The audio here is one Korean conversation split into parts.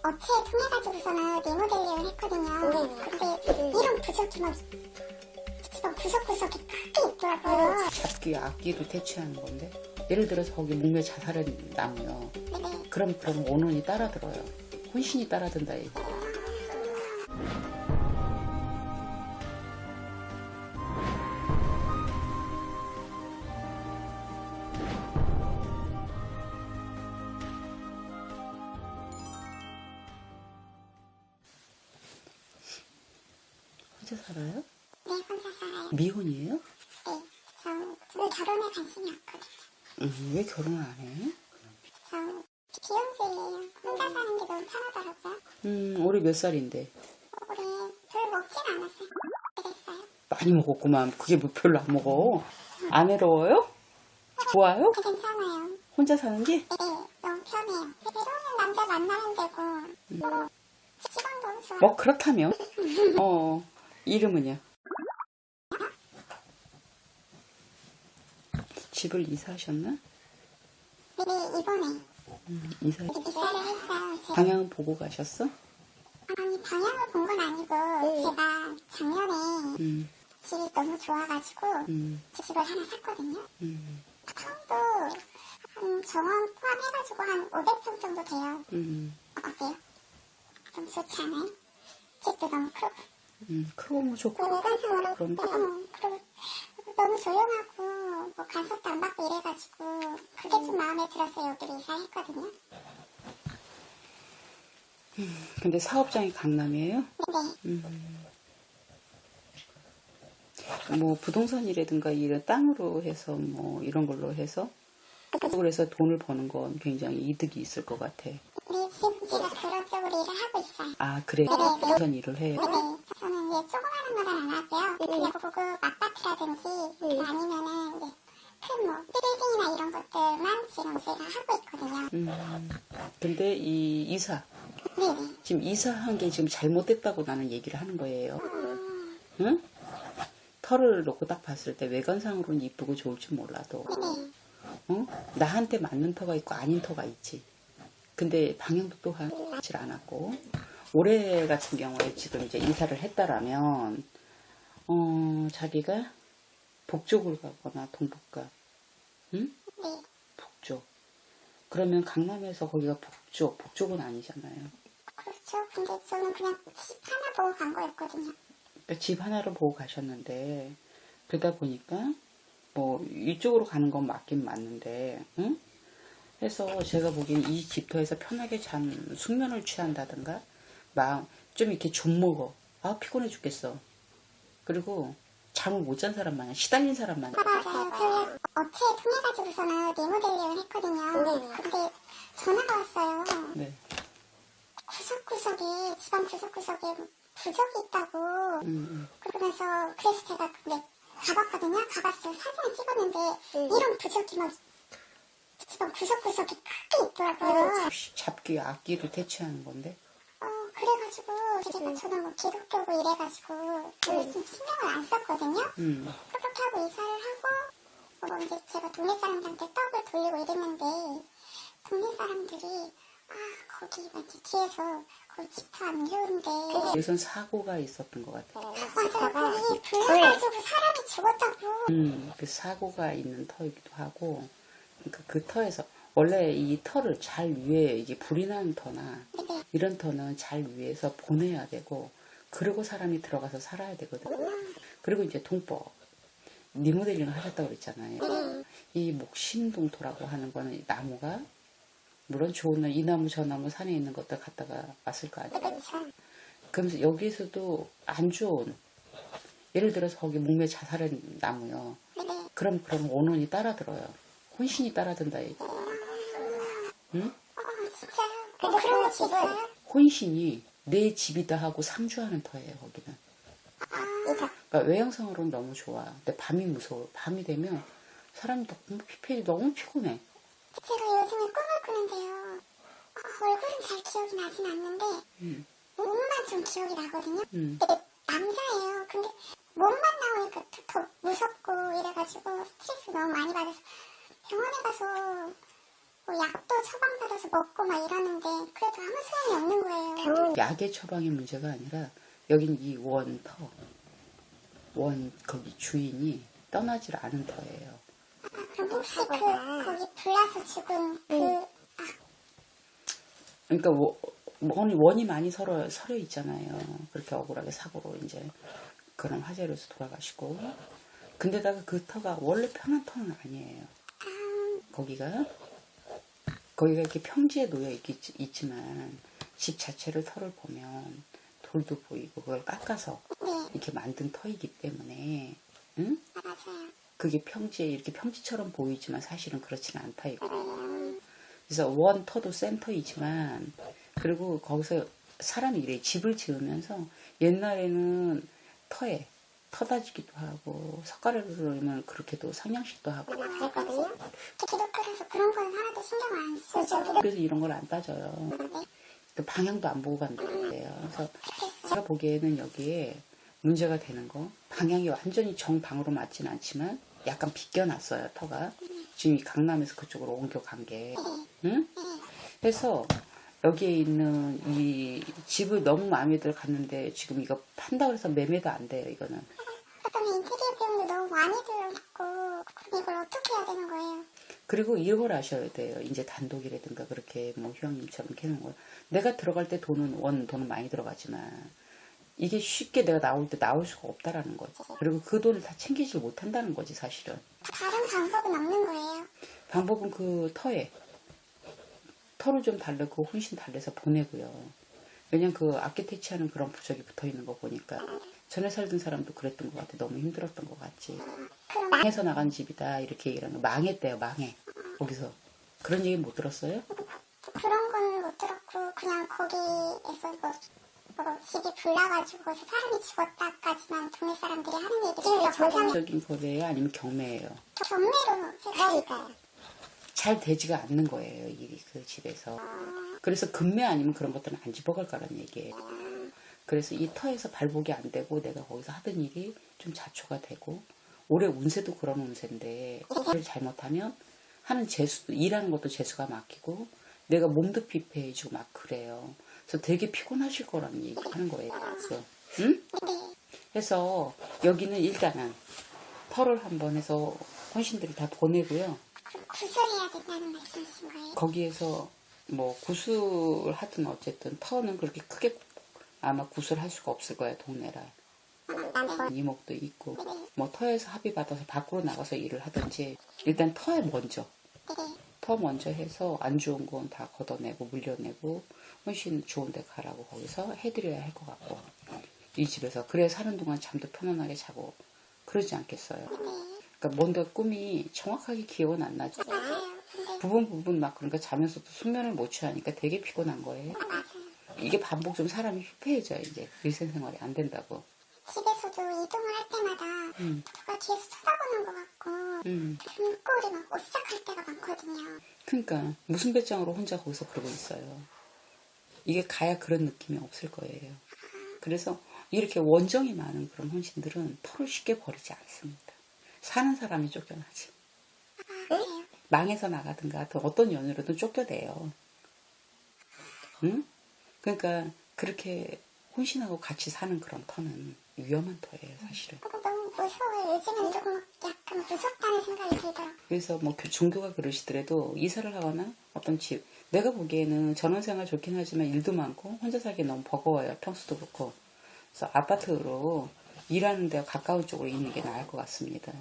업체에 통해가지고서는 리모델링을 했거든요. 근데 이런 부적이 막 구석구석이 크게 있더라고요. 잡기, 악기도 대체하는 건데. 예를 들어서 거기 목매 자살은 나무요. 네네. 그럼 원혼이 따라들어요. 혼신이 따라든다 얘기. 혼자 살아요? 네, 혼자 살아요. 미혼이에요? 네, 저는 결혼에 관심이 없거든요. 왜 결혼을 안 해? 저 비혼주의예요. 혼자 사는 게 너무 편하더라고요. 올해 몇 살인데? 올해 별 먹진 않았어요. 그랬어요. 많이 먹었구만. 그게 뭐 별로 안 먹어. 안 외로워요? 좋아요? 괜찮아요. 혼자 사는 게? 네, 너무 편해요. 새로운 남자 만나면 되고 뭐 시간 너무 좋아요. 뭐 그렇다면? 이름은요? 집을 이사하셨나? 네, 이번에 이사를 했어요. 방향 보고 가셨어? 아니, 방향을 본 건 아니고 제가 작년에 집이 너무 좋아가지고 집을 하나 샀거든요. 평도 정원 포함해가지고 한 500평 정도 돼요. 어때요? 좀 좋지 않아요? 집도 너무 크고. 크고 뭐 좋고. 외관상으로 그럼. 그리고 너무 조용하고 뭐 간섭도 안 받고 이래가지고 그게 좀 마음에 들어서 여기를 이사했거든요. 근데 사업장이 강남이에요? 네. 뭐 부동산이라든가 이런 땅으로 해서 뭐 이런 걸로 해서 그래서 돈을 버는 건 굉장히 이득이 있을 것 같아. 네, 지금 제가 그런 쪽으로 일을 하고 있어요. 아 그래? 부동산 일을 해요? 네, 저는 이제 조그마한 거는 안 하고요. 그냥 고급 아파트라든지 아니면은 이제 큰 뭐 빌딩이나 이런 것들만 지금 제가 하고 있거든요. 근데 이 이사 네네. 지금 이사한 게 지금 잘못됐다고 나는 얘기를 하는 거예요. 응? 털을 놓고 딱 봤을 때 외관상으로는 이쁘고 좋을 줄 몰라도 나한테 맞는 터가 있고 아닌 터가 있지. 근데 방향도 또한 맞질 않았고 올해 같은 경우에 지금 이제 이사를 했다라면 자기가 북쪽을 가거나 동북가 응? 네. 북쪽 그러면 강남에서 거기가 북쪽은 아니잖아요. 그렇죠. 근데 저는 그냥 집 하나 보고 간 거였거든요. 그러니까 집 하나를 보고 가셨는데 그러다 보니까 뭐 이쪽으로 가는 건 맞긴 맞는데 응? 해서 제가 보기엔 이 집터에서 편하게 숙면을 취한다든가 마음 좀 이렇게 좀 먹어. 아 피곤해 죽겠어. 그리고 잠을 못 잔 사람 마냥 시달린 사람 마냥. 맞아요. 저희 업체에 통해가지고서는 리모델링을 했거든요. 근데 전화가 왔어요. 네. 구석구석에 집안 구석구석에 부적이 있다고. 그러면서 그래서 제가 근데 가봤거든요. 가봤어요. 사진을 찍었는데 이런 부적이 막 집안 구석구석이 크게 있더라고요. 잡기, 악기도 대체하는 건데. 그래가지고 제가 저는 뭐 기독교고 이래가지고 좀 신경을 안 썼거든요. 그렇게 하고 이사를 하고 뭐 이제 제가 동네 사람들한테 떡을 돌리고 이랬는데 동네 사람들이 거기 이제 뒤에서 거기 집도 안 좋은데 여기선 사고가 있었던 것 같아요. 맞아요. 거기 불나가지고 사람이 죽었다고. 그 사고가 있는 터이기도 하고, 그러니까 그 터에서 원래 이 터를 잘 위에 이게 불이 나는 터나 이런 터는 잘 위에서 보내야 되고, 그리고 사람이 들어가서 살아야 되거든요. 그리고 이제 동법 리모델링을 하셨다고 그랬잖아요. 이 목신동토라고 하는 거는 나무가 물론 좋은 이 나무 저 나무 산에 있는 것들 갖다가 왔을 거 아니에요. 그러면서 여기서도 안 좋은 예를 들어서 거기 목매 자살한 나무요. 그럼 원혼이 따라들어요. 혼신이 따라든다 얘기. 응? 진짜요? 근데 그런 거 있어요? 혼신이 내 집이다 하고 상주하는 터예요. 거기는. 그러니까 외형상으로는 너무 좋아. 근데 밤이 무서워. 밤이 되면 사람이 너무 피곤해. 제가 요즘에 꿈을 꾸는데요. 얼굴은 잘 기억이 나진 않는데 몸만 좀 기억이 나거든요. 근데 남자예요. 근데 몸만 나오니까 더 무섭고 이래가지고 스트레스 너무 많이 받아서 병원에 가서 뭐 약도 처방받아서 먹고 막 이러는데 그래도 아무 소용이 없는 거예요. 약의 처방의 문제가 아니라 여긴 이 원 거기 주인이 떠나질 않은 터예요. 그럼 혹시 거기 불나서 죽은 그러니까 원이 많이 서려 있잖아요. 그렇게 억울하게 사고로 이제 그런 화재로서 돌아가시고. 근데다가 그 터가 원래 편한 터는 아니에요. 거기가 이렇게 평지에 놓여 있지만 집 자체를 터를 보면 돌도 보이고 그걸 깎아서 이렇게 만든 터이기 때문에 응? 맞아요. 그게 평지에 이렇게 평지처럼 보이지만 사실은 그렇지는 않다 이거. 그래서 원 터도 센 터이지만 그리고 거기서 사람이 이래 집을 지으면서 옛날에는 터에 터다지기도 하고 석가래를 넣으면 그렇게도 상냥식도 하고 그랬거든요. 기독교라서 그런 건 하나도 신경을 안 쓰죠. 그래서 이런 걸 안 따져요. 그 방향도 안 보고 간대요. 그래서 제가 보기에는 여기에 문제가 되는 거 방향이 완전히 정방으로 맞지는 않지만 약간 비껴놨어요 터가. 지금 이 강남에서 그쪽으로 옮겨간 게. 응? 그래서 여기에 있는 이 집을 너무 마음에 들어 갔는데 지금 이거 판다고 해서 매매도 안 돼요 이거는. 그다음에 인테리어 비용도 너무 많이 들었고 그럼 이걸 어떻게 해야 되는 거예요? 그리고 이걸 아셔야 돼요. 이제 단독이라든가 그렇게 뭐 휴양림처럼 캐는 거. 내가 들어갈 때 돈은 많이 들어가지만 이게 쉽게 내가 나올 때 나올 수가 없다라는 거지. 그리고 그 돈을 다 챙기질 못한다는 거지 사실은. 다른 방법은 없는 거예요? 방법은 그 터를 좀 달래고 훨씬 달래서 보내고요. 왜냐면 그 아키테치하는 그런 부적이 붙어 있는 거 보니까 전에 살던 사람도 그랬던 것 같아. 너무 힘들었던 것 같지. 망해서 나간 집이다 이렇게 얘기하는 거. 망했대요. 망해. 거기서 그런 얘기 못 들었어요? 그런 건 못 들었고 그냥 거기에서 뭐 집이 불나가지고 사람이 죽었다까지만 동네 사람들이 하는 얘기를 정상적인 거래요? 아니면 경매예요? 경매로 해가니까요. 잘 되지가 않는 거예요. 일이 그 집에서. 그래서 금매 아니면 그런 것들은 안 집어갈 거라는 얘기예요. 그래서 이 터에서 발복이 안 되고 내가 거기서 하던 일이 좀 자초가 되고 올해 운세도 그런 운세인데 그걸 잘못하면 하는 재수도 일하는 것도 재수가 막히고 내가 몸도 피폐해지고 막 그래요. 그래서 되게 피곤하실 거라는 얘기 하는 거예요. 그래서, 응? 그래서 여기는 일단은 터를 한번 해서 혼신들이 다 보내고요. 구설해야 된다는 말씀이신 거예요? 거기에서 뭐 구술하든 어쨌든 터는 그렇게 크게 아마 구술할 수가 없을 거예요. 동네라. 이목도 있고 뭐 터에서 합의 받아서 밖으로 나가서 일을 하든지 일단 터에 먼저 터 먼저 해서 안 좋은 건 다 걷어내고 물려내고 훨씬 좋은 데 가라고 거기서 해드려야 할 것 같고 이 집에서 그래 사는 동안 잠도 편안하게 자고 그러지 않겠어요. 그러니까 뭔가 꿈이 정확하게 기억은 안 나죠. 부분 막 그러니까 자면서도 숙면을 못 취하니까 되게 피곤한 거예요. 이게 반복 좀 사람이 피폐해져요. 이제 일생생활이 안 된다고. 집에서도 이동을 할 때마다 누가 뒤에서 쳐다보는 것 같고 등골이 막 오싹할 때가 많거든요. 그러니까 무슨 배짱으로 혼자 거기서 그러고 있어요. 이게 가야 그런 느낌이 없을 거예요. 그래서 이렇게 원정이 많은 그런 혼신들은 털을 쉽게 버리지 않습니다. 사는 사람이 쫓겨나지. 망해서 나가든가 어떤 연유로든 쫓겨내요. 응? 그러니까 그렇게 혼신하고 같이 사는 그런 터는 위험한 터예요, 사실은. 너무 무서워요. 요즘은 조금 약간 무섭다는 생각이 들더라고요. 그래서 뭐 종교가 그러시더라도 이사를 하거나 어떤 집 내가 보기에는 전원생활 좋긴 하지만 일도 많고 혼자 살기 너무 버거워요. 평수도 그렇고. 그래서 아파트로 일하는 데가 가까운 쪽으로 있는 게 나을 것 같습니다.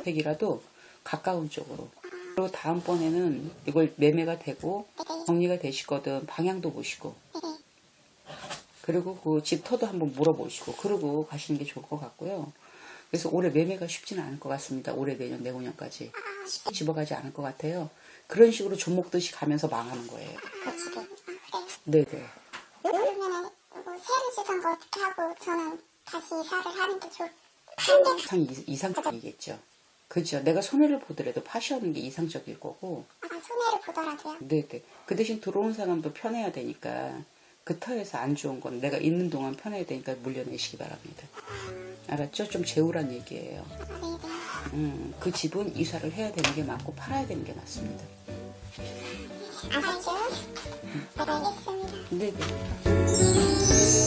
택이라도 가까운 쪽으로. 그리고 다음번에는 이걸 매매가 되고 정리가 되시거든 방향도 보시고 그리고 그 집터도 한번 물어보시고 그러고 가시는 게 좋을 것 같고요. 그래서 올해 매매가 쉽지는 않을 것 같습니다. 올해 내년 내후년까지 집어가지 않을 것 같아요. 그런 식으로 좀 먹듯이 가면서 망하는 거예요. 네네. 그러면은 뭐 세를 주던가 어떻게 하고 저는 다시 이사를 하는 게 좋을 상 이상적이겠죠. 그죠. 내가 손해를 보더라도 파시하는 게 이상적일 거고. 손해를 보더라도요? 네네. 그 대신 들어온 사람도 편해야 되니까 그 터에서 안 좋은 건 내가 있는 동안 편해야 되니까 물려내시기 바랍니다. 알았죠? 좀 재우란 얘기예요. 네네. 그 집은 이사를 해야 되는 게 맞고 팔아야 되는 게 맞습니다. 알죠? 네, 알겠습니다. 네네.